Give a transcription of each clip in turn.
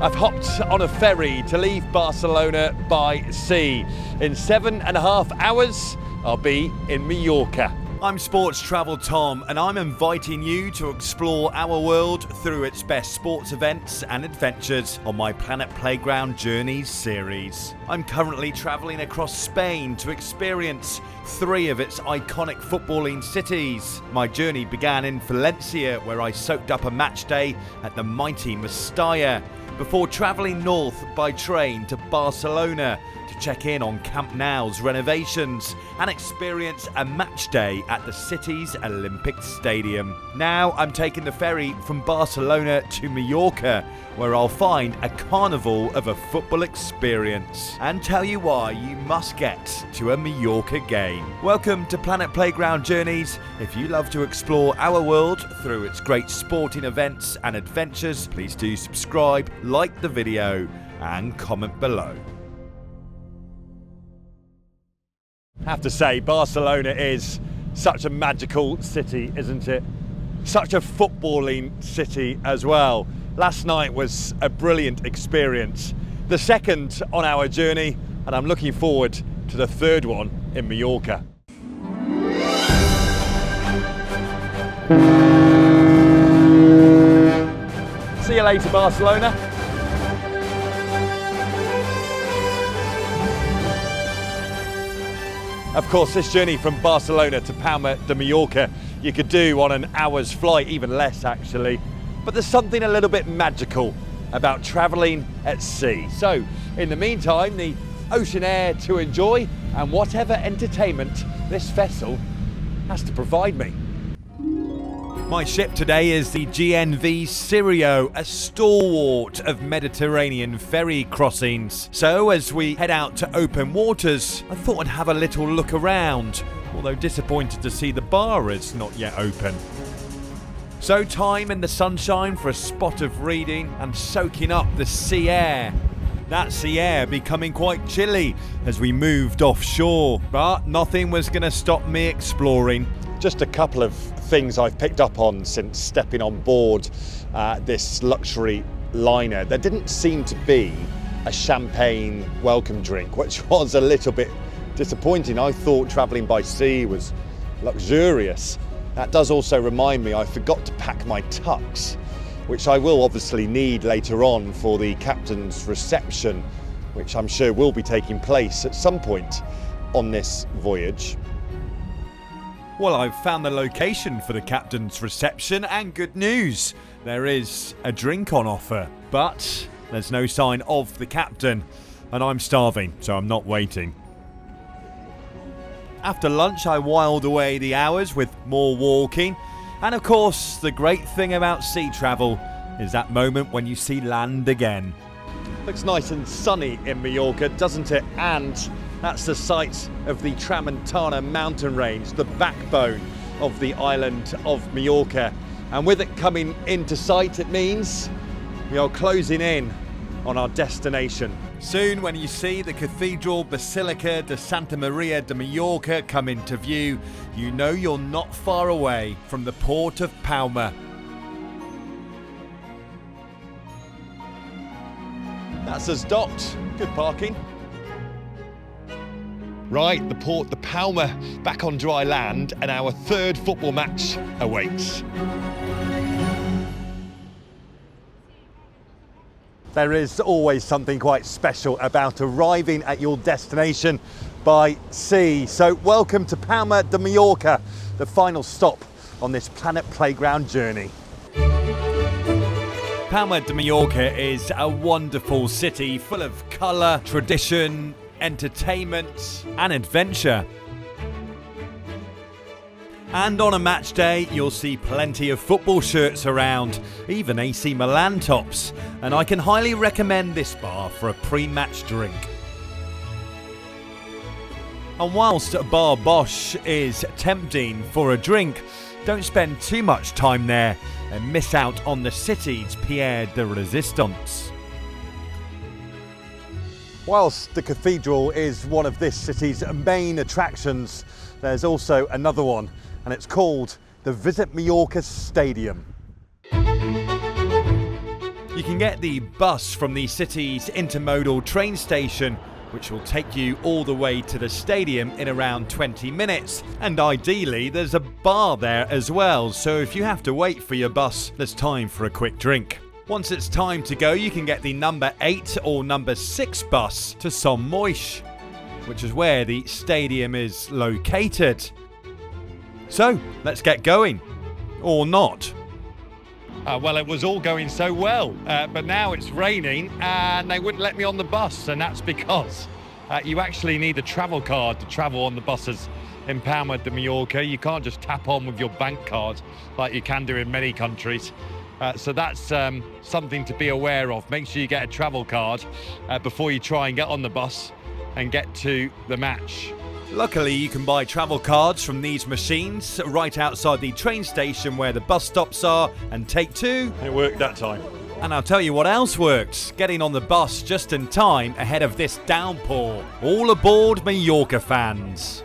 I've hopped on a ferry to leave Barcelona by sea. In 7.5 hours, I'll be in Mallorca. I'm Sports Travel Tom, and I'm inviting you to explore our world through its best sports events and adventures on my Planet Playground Journeys series. I'm currently travelling across Spain to experience 3 of its iconic footballing cities. My journey began in Valencia, where I soaked up a match day at the mighty Mestalla, before travelling north by train to Barcelona to check in on Camp Nou's renovations and experience a match day at the city's Olympic Stadium. Now I'm taking the ferry from Barcelona to Mallorca, where I'll find a carnival of a football experience and tell you why you must get to a Mallorca game. Welcome to Planet Playground Journeys. If you love to explore our world through its great sporting events and adventures, please do subscribe, like the video and comment below. I have to say, Barcelona is such a magical city, isn't it? Such a footballing city as well. Last night was a brilliant experience. The second on our journey, and I'm looking forward to the third one in Mallorca. See you later, Barcelona. Of course, this journey from Barcelona to Palma de Mallorca you could do on an hour's flight, even less actually. But there's something a little bit magical about travelling at sea. So, in the meantime, the ocean air to enjoy and whatever entertainment this vessel has to provide me. My ship today is the GNV Sirio, a stalwart of Mediterranean ferry crossings. So as we head out to open waters, I thought I'd have a little look around, although disappointed to see the bar is not yet open. So time in the sunshine for a spot of reading and soaking up the sea air. That sea air becoming quite chilly as we moved offshore, but nothing was going to stop me exploring. Just a couple of things I've picked up on since stepping on board this luxury liner. There didn't seem to be a champagne welcome drink, which was a little bit disappointing. I thought travelling by sea was luxurious. That does also remind me I forgot to pack my tux, which I will obviously need later on for the captain's reception, which I'm sure will be taking place at some point on this voyage. Well, I've found the location for the captain's reception, and good news, there is a drink on offer, but there's no sign of the captain, and I'm starving, so I'm not waiting. After lunch, I whiled away the hours with more walking, and of course, the great thing about sea travel is that moment when you see land again. Looks nice and sunny in Mallorca, doesn't it? And that's the site of the Tramontana mountain range, the backbone of the island of Mallorca. And with it coming into sight, it means we are closing in on our destination. Soon, when you see the Cathedral Basilica de Santa Maria de Mallorca come into view, you know you're not far away from the port of Palma. That's us docked. Good parking. Right, the port, the Palma, back on dry land, and our third football match awaits. There is always something quite special about arriving at your destination by sea. So welcome to Palma de Mallorca, the final stop on this Planet Playground journey. Palma de Mallorca is a wonderful city full of colour, tradition, entertainment and adventure. And on a match day, you'll see plenty of football shirts around, even AC Milan tops, and I can highly recommend this bar for a pre-match drink. And whilst Bar Bosch is tempting for a drink, don't spend too much time there and miss out on the city's Pierre de Resistance. Whilst the cathedral is one of this city's main attractions, there's also another one, and it's called the Visit Mallorca Stadium. You You can get the bus from the city's intermodal train station, which will take you all the way to the stadium in around 20 minutes. And ideally, there's a bar there as well, so if you have to wait for your bus, there's time for a quick drink. Once it's time to go, you can get the number 8 or number 6 bus to Son Moix, which is where the stadium is located. So, let's get going. Or not. Well, it was all going so well, but now it's raining and they wouldn't let me on the bus, and that's because you actually need a travel card to travel on the buses in Palma de Mallorca. You can't just tap on with your bank card like you can do in many countries. So that's something to be aware of. Make sure you get a travel card before you try and get on the bus and get to the match. Luckily, you can buy travel cards from these machines right outside the train station where the bus stops are, and take 2. It worked that time. And I'll tell you what else worked. Getting on the bus just in time ahead of this downpour. All aboard, Mallorca fans.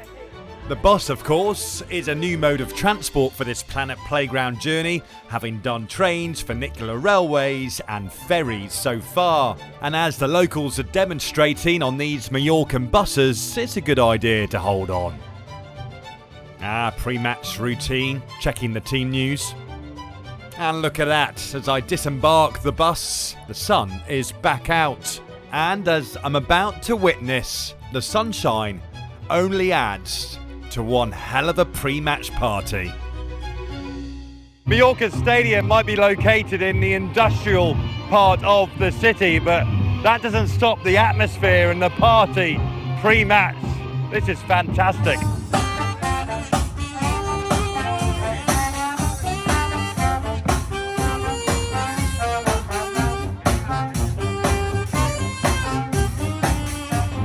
The bus, of course, is a new mode of transport for this Planet Playground journey, having done trains, funicular railways and ferries so far. And as the locals are demonstrating on these Mallorcan buses, it's a good idea to hold on. Pre-match routine, checking the team news. And look at that, as I disembark the bus, the sun is back out. And as I'm about to witness, the sunshine only adds to one hell of a pre-match party. Mallorca Stadium might be located in the industrial part of the city, but that doesn't stop the atmosphere and the party pre-match. This is fantastic.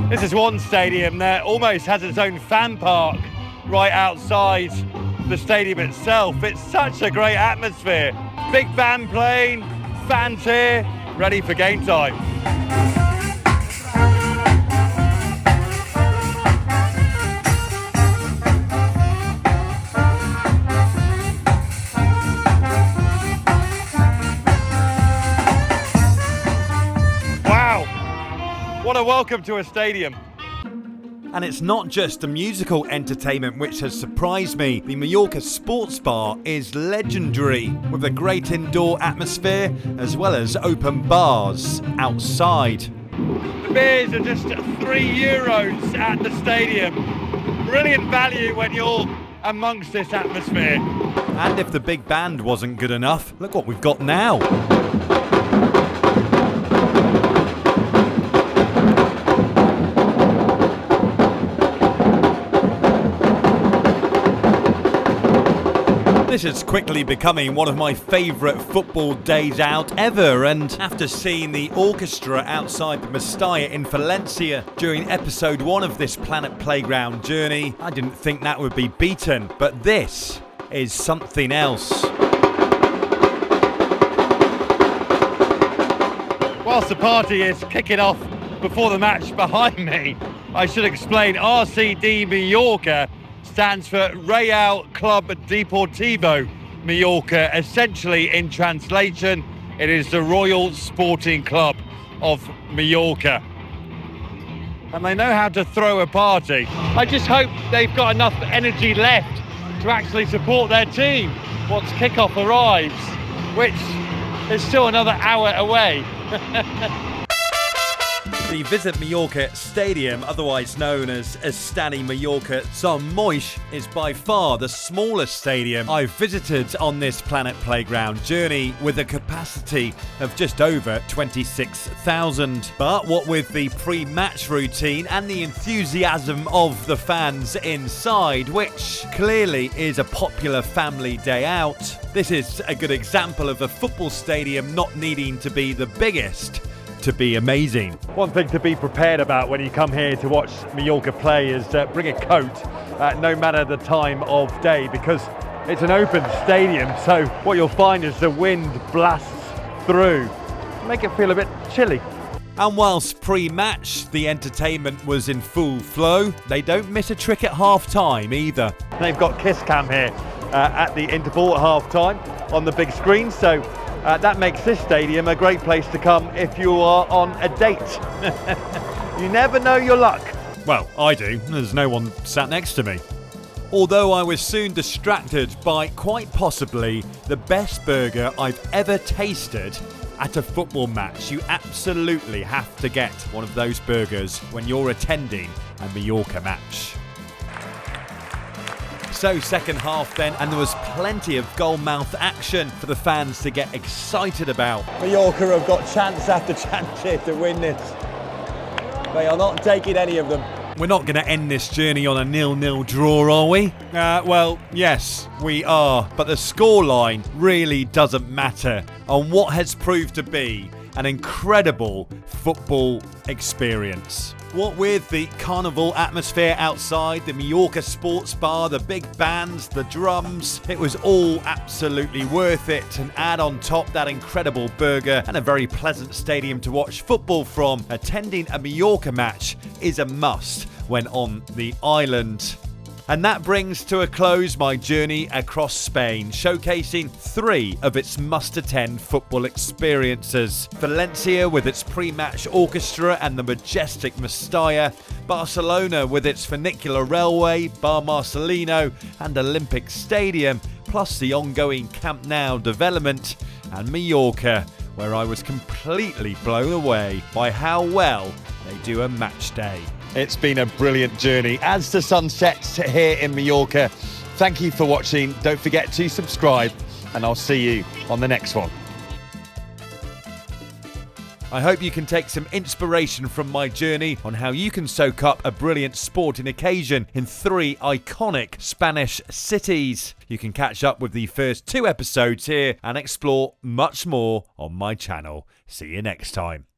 This is one stadium that almost has its own fan park right outside the stadium itself. It's such a great atmosphere. Big band playing, fans here, ready for game time. Wow, what a welcome to a stadium. And it's not just the musical entertainment which has surprised me. The Mallorca Sports Bar is legendary, with a great indoor atmosphere as well as open bars outside. The beers are just €3 at the stadium. Brilliant value when you're amongst this atmosphere. And if the big band wasn't good enough, look what we've got now. This is quickly becoming one of my favourite football days out ever, and after seeing the orchestra outside the Matchday in Valencia during episode 1 of this Planet Playground journey, I didn't think that would be beaten, but this is something else. Whilst the party is kicking off before the match behind me, I should explain RCD Mallorca stands for Real Club Deportivo Mallorca. Essentially, in translation, it is the Royal Sporting Club of Mallorca. And they know how to throw a party. I just hope they've got enough energy left to actually support their team once kickoff arrives, which is still another hour away. The Visit Mallorca Stadium, otherwise known as Estadi Mallorca Son Moix, is by far the smallest stadium I've visited on this Planet Playground journey, with a capacity of just over 26,000. But what with the pre-match routine and the enthusiasm of the fans inside, which clearly is a popular family day out, this is a good example of a football stadium not needing to be the biggest to be amazing. One thing to be prepared about when you come here to watch Mallorca play is bring a coat, no matter the time of day, because it's an open stadium, so what you'll find is the wind blasts through, make it feel a bit chilly. And whilst pre-match the entertainment was in full flow, they don't miss a trick at half-time either. They've got Kiss Cam here at the interval at half-time on the big screen, so That makes this stadium a great place to come if you are on a date. You never know your luck. Well, I do. There's no one sat next to me. Although I was soon distracted by quite possibly the best burger I've ever tasted at a football match. You absolutely have to get one of those burgers when you're attending a Mallorca match. So second half then, and there was plenty of goal-mouth action for the fans to get excited about. Mallorca have got chance after chance here to win this. They are not taking any of them. We're not going to end this journey on a 0-0 draw, are we? Well, yes, we are. But the scoreline really doesn't matter on what has proved to be an incredible football experience. What with the carnival atmosphere outside, the Mallorca Sports bar, the big bands, the drums, it was all absolutely worth it. And add on top that incredible burger and a very pleasant stadium to watch football from. Attending a Mallorca match is a must when on the island. And that brings to a close my journey across Spain, showcasing 3 of its must-attend football experiences. Valencia with its pre-match orchestra and the majestic Mestalla, Barcelona with its funicular railway, Bar Marcelino and Olympic Stadium, plus the ongoing Camp Nou development, and Mallorca, where I was completely blown away by how well they do a match day. It's been a brilliant journey as the sun sets here in Mallorca. Thank you for watching. Don't forget to subscribe, and I'll see you on the next one. I hope you can take some inspiration from my journey on how you can soak up a brilliant sporting occasion in 3 iconic Spanish cities. You can catch up with the first 2 episodes here and explore much more on my channel. See you next time.